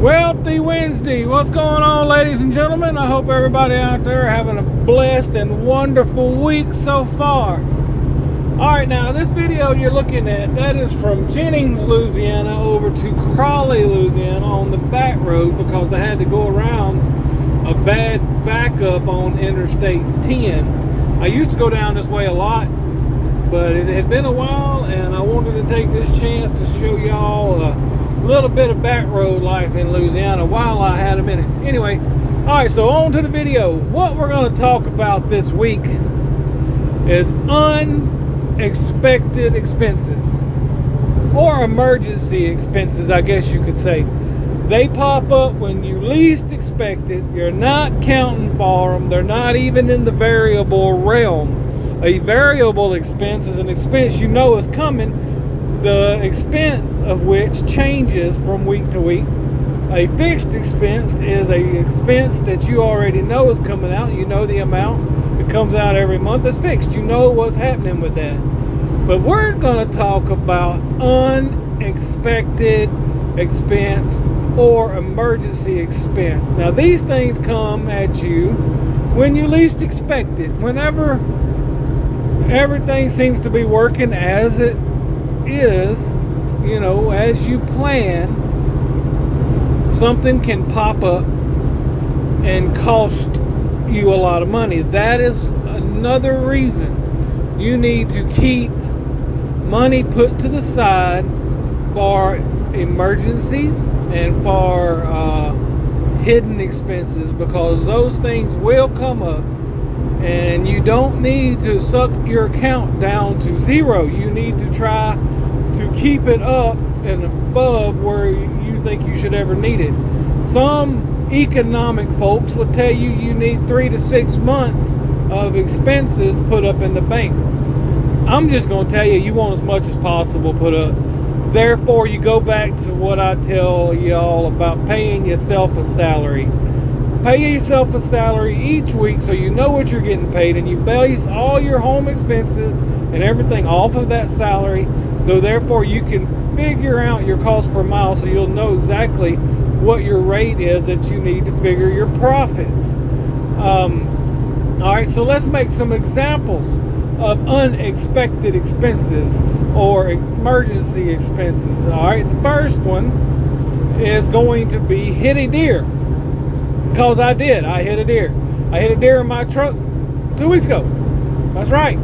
Wealthy Wednesday. What's going on, ladies and gentlemen? I hope everybody out there having a blessed and wonderful week so far. Alright, now this video you're looking at, that is from Jennings, Louisiana over to Crawley, Louisiana on the back road because I had to go around a bad backup on Interstate 10. I used to go down this way a lot, but it had been a while and I wanted to take this chance to show y'all a little bit of back road life in Louisiana while I had a minute. Anyway, alright, so on to the video. What we're going to talk about this week is unexpected expenses, or emergency expenses, I guess you could say. They pop up when you least expect it. You're not counting for them. They're not even in the variable realm. A variable expense is an expense you know is coming, the expense of which changes from week to week. A fixed expense is a expense that you already know is coming out. You know the amount. It comes out every month. It's fixed. You know what's happening with that. But we're going to talk about unexpected expense or emergency expense. Now these things come at you when you least expect it. Whenever everything seems to be working as it is, you know, as you plan, something can pop up and cost you a lot of money. That is another reason you need to keep money put to the side for emergencies and for hidden expenses, because those things will come up and you don't need to suck your account down to zero. You need to try to keep it up and above where you think you should ever need it. Some economic folks will tell you you need 3 to 6 months of expenses put up in the bank. I'm just going to tell you, you want as much as possible put up. Therefore, you go back to what I tell y'all about paying yourself a salary. Pay yourself a salary each week so you know what you're getting paid, and you base all your home expenses and everything off of that salary, so therefore you can figure out your cost per mile so you'll know exactly what your rate is that you need to figure your profits. Alright, so let's make some examples of unexpected expenses or emergency expenses. Alright, the first one is going to be hit a deer. Because I hit a deer. I hit a deer in my truck 2 weeks ago. That's right.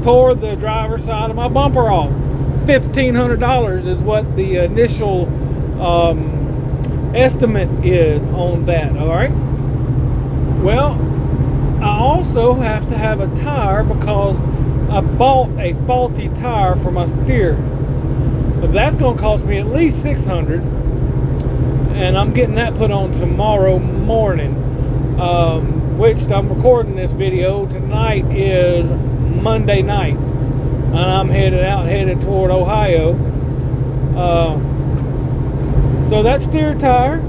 Tore the driver's side of my bumper off. $1,500 is what the initial estimate is on that. All right. Well, I also have to have a tire because I bought a faulty tire for my steer. But that's going to cost me at least $600. And I'm getting that put on tomorrow morning, which I'm recording this video. Tonight is Monday night, and I'm headed toward Ohio. So that steer tire,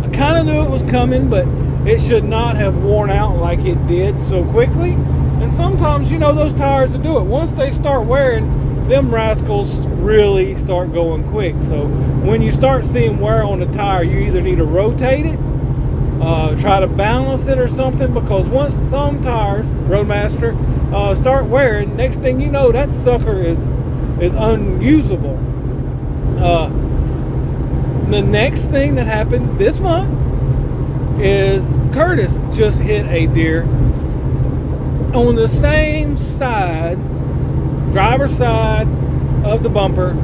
I kind of knew it was coming, but it should not have worn out like it did so quickly. And sometimes, you know, those tires will do it. Once they start wearing, them rascals really start going quick. So when you start seeing wear on the tire, you either need to rotate it, try to balance it or something, because once some tires, Roadmaster, start wearing, next thing you know, that sucker is unusable. The next thing that happened this month is Curtis just hit a deer on the same side, driver's side of the bumper.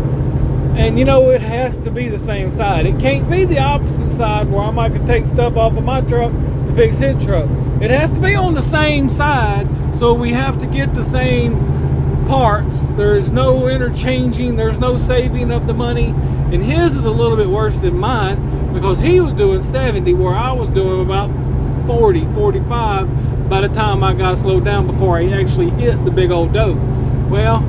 And you know, it has to be the same side. It can't be the opposite side where I might could take stuff off of my truck to fix his truck. It has to be on the same side, so we have to get the same parts. There's no interchanging, there's no saving of the money. And his is a little bit worse than mine because he was doing 70 where I was doing about 40, 45 by the time I got slowed down before I actually hit the big old doe. Well,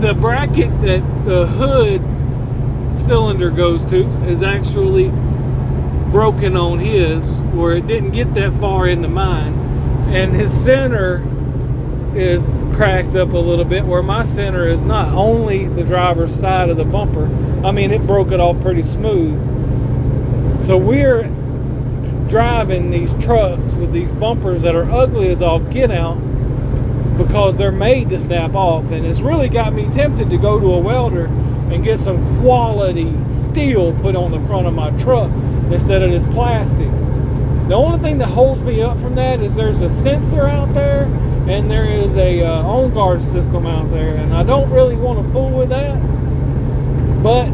the bracket that the hood cylinder goes to is actually broken on his, where it didn't get that far into mine, and his center is cracked up a little bit, where my center is not. Only the driver's side of the bumper. I mean, it broke it off pretty smooth. So we're driving these trucks with these bumpers that are ugly as all get out, because they're made to snap off. And it's really got me tempted to go to a welder and get some quality steel put on the front of my truck instead of this plastic. The only thing that holds me up from that is there's a sensor out there, and there is a on guard system out there, and I don't really want to fool with that. But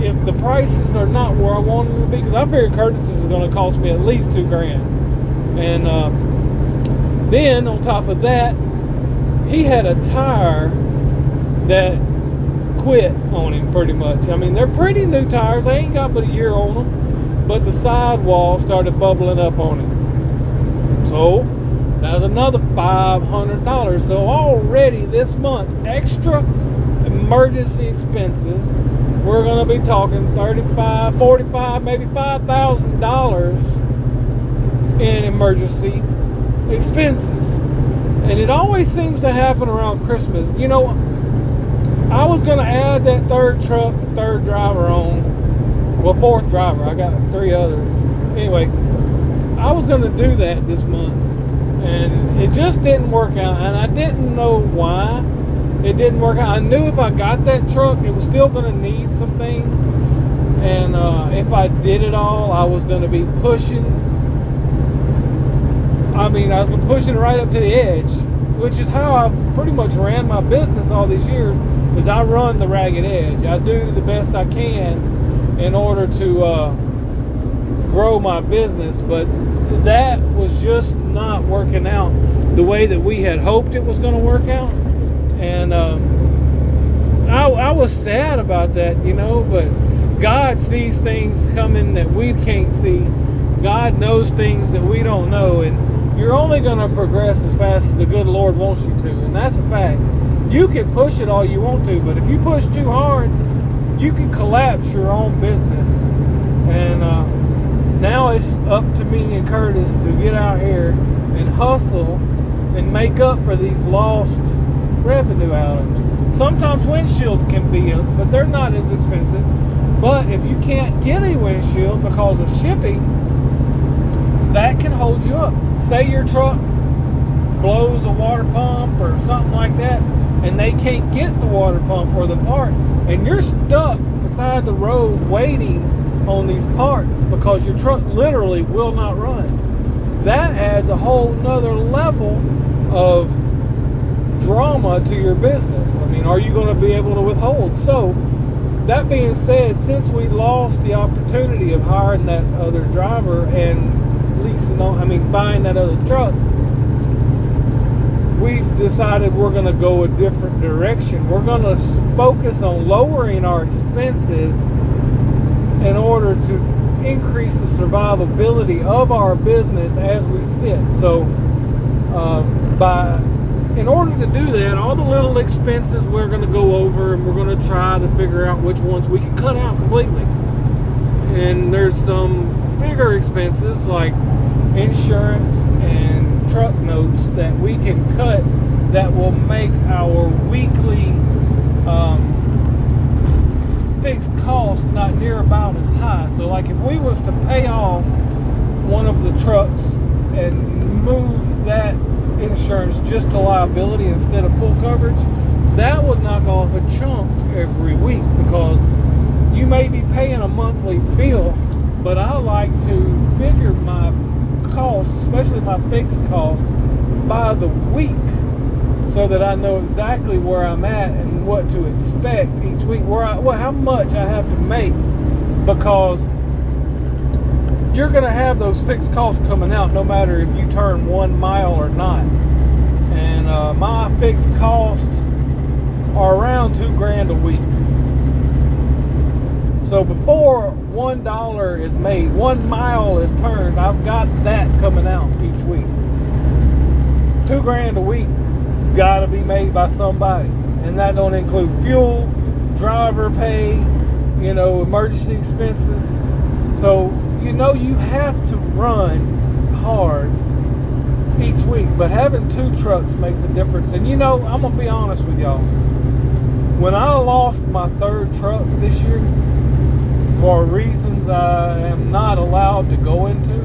if the prices are not where I want them to be, because I figured Curtis is going to cost me at least $2,000, and then on top of that, he had a tire that quit on him pretty much. I mean, they're pretty new tires. They ain't got but a year on them, but the sidewall started bubbling up on him. So that was another $500. So already this month, extra emergency expenses, we're going to be talking $35, $45, maybe $5,000 in emergency expenses. And it always seems to happen around Christmas. You know, I was going to add that third driver on. Well, fourth driver. I got 3 others. Anyway, I was going to do that this month. And it just didn't work out. And I didn't know why it didn't work out. I knew if I got that truck, it was still going to need some things. And if I did it all, I was going to be pushing. I was going to push it right up to the edge, which is how I've pretty much ran my business all these years, is I run the ragged edge. I do the best I can in order to grow my business, but that was just not working out the way that we had hoped it was going to work out. And I was sad about that, you know, but God sees things coming that we can't see. God knows things that we don't know, and you're only going to progress as fast as the good Lord wants you to, and that's a fact. You can push it all you want to, but if you push too hard, you can collapse your own business. And now it's up to me and Curtis to get out here and hustle and make up for these lost revenue items. Sometimes windshields can be, but they're not as expensive. But if you can't get a windshield because of shipping, that can hold you up. Say your truck blows a water pump or something like that, and they can't get the water pump or the part, and you're stuck beside the road waiting on these parts because your truck literally will not run. That adds a whole nother level of drama to your business. I mean, are you going to be able to withhold? So that being said, since we lost the opportunity of hiring that other driver and buying that other truck, we've decided we're going to go a different direction. We're going to focus on lowering our expenses in order to increase the survivability of our business as we sit. So in order to do that, all the little expenses we're going to go over, and we're going to try to figure out which ones we can cut out completely. And there's some bigger expenses like insurance and truck notes that we can cut that will make our weekly fixed cost not near about as high. So like if we was to pay off one of the trucks and move that insurance just to liability instead of full coverage, that would knock off a chunk every week, because you may be paying a monthly bill, but I like to figure my costs, especially my fixed costs, by the week, so that I know exactly where I'm at and what to expect each week, how much I have to make, because you're going to have those fixed costs coming out no matter if you turn 1 mile or not. And my fixed costs are around $2,000 a week. So before $1 is made, 1 mile is turned, I've got that coming out each week. $2,000 a week got to be made by somebody, and that don't include fuel, driver pay, emergency expenses. So you have to run hard each week, but having 2 trucks makes a difference. And I'm gonna be honest with y'all. When I lost my 3rd truck this year, for reasons I am not allowed to go into,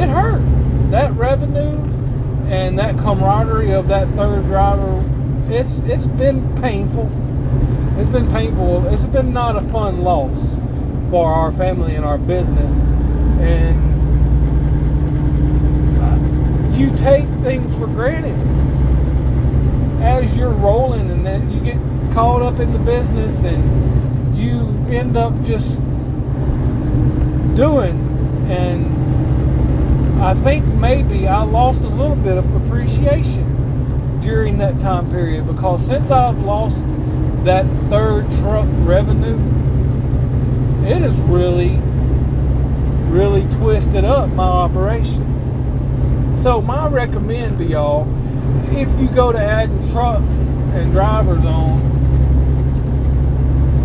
it hurt. That revenue and that camaraderie of that 3rd driver, it's been painful. It's been painful. It's been not a fun loss for our family and our business. And you take things for granted as you're rolling, and then you get caught up in the business and you end up just doing. And I think maybe I lost a little bit of appreciation during that time period, because since I've lost that 3rd truck revenue, it has really twisted up my operation. So my recommend to y'all, if you go to adding trucks and drivers on,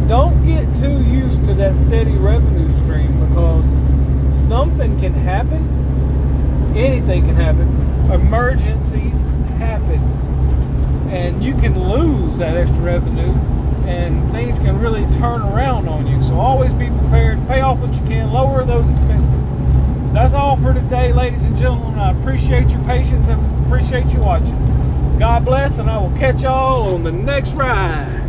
don't get too used to that steady revenue stream, because something can happen. Anything can happen. Emergencies happen. And you can lose that extra revenue, and things can really turn around on you. So always be prepared. Pay off what you can. Lower those expenses. That's all for today, ladies and gentlemen. I appreciate your patience and appreciate you watching. God bless, and I will catch y'all on the next ride.